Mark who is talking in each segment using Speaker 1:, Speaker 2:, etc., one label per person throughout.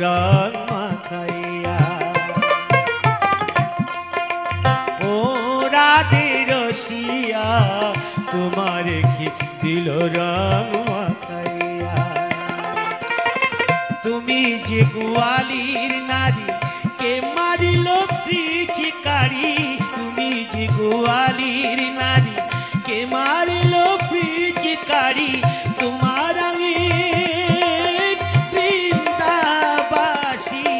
Speaker 1: রং মাখাইয়া। ও রাধে রসিয়া তোমারে কি দিল রং মাখাইয়া। তুমি যে গোয়ালির নারী কে মারিল পিচকারি। তুমি যে গোয়ালির নারী কে মারিল পিচকারি। তোমার রঙে বৃন্দাবাসী,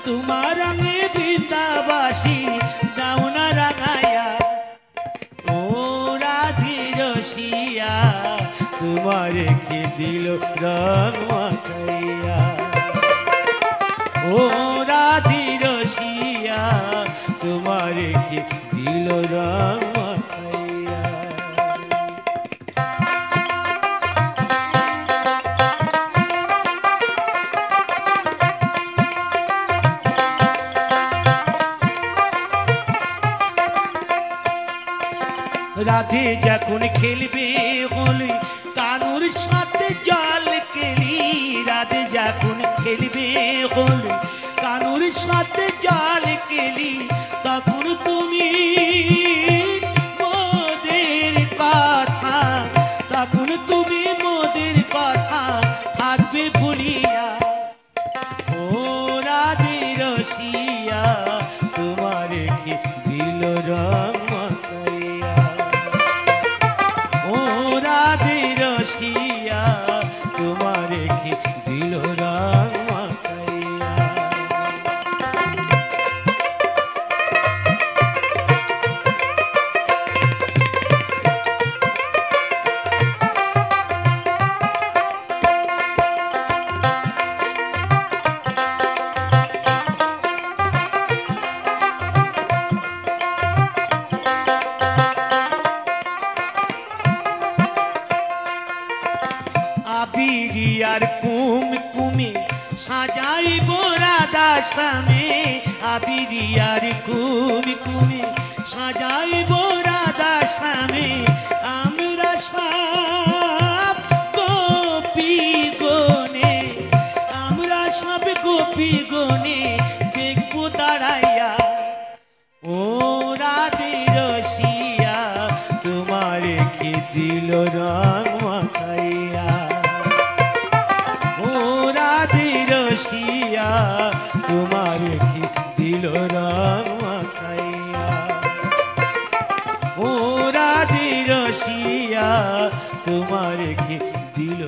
Speaker 1: তোমার রঙে বৃন্দাবাসী দাও না রাঙায়া। ও রাধে রসিয়া তোমারে কি দিল রং মাখাইয়া। ও রাধে রসিয়া তোমারে কি দিল রং মাখাইয়া। রাধে যখন খেলবে হোলি কানুর সাথে জল কেলি। রাধে যখন খেলবে হোলি কানুর সাথে জল কেলি। তখন তুমি মোদের কথা, তখন তুমি মোদের কথা থাকবে ভুলিয়া। ও রাধে রসিয়া তোমারে কি দিল রং মাখাইয়া। ও রাধে রসিয়া তোমারে কি দিল রং মাখাইয়া। আবিরিয়ার কুমকুমে সাজাইব রাধা শ্যামে। আবিরিয়ার কুমকুমে সাজাইব রাধা শ্যামে। আমরা সব গোপী গনে, আমরা সব গোপী গনে দেখব দাঁড়াইয়া। ও রাধে রসিয়া তোমারে কি দিল রং মাখাইয়া। ও রাধে রসিয়া তোমারে কি দিল রং মাখাইয়া। ও রাধে রসিয়া তোমারে কি দিল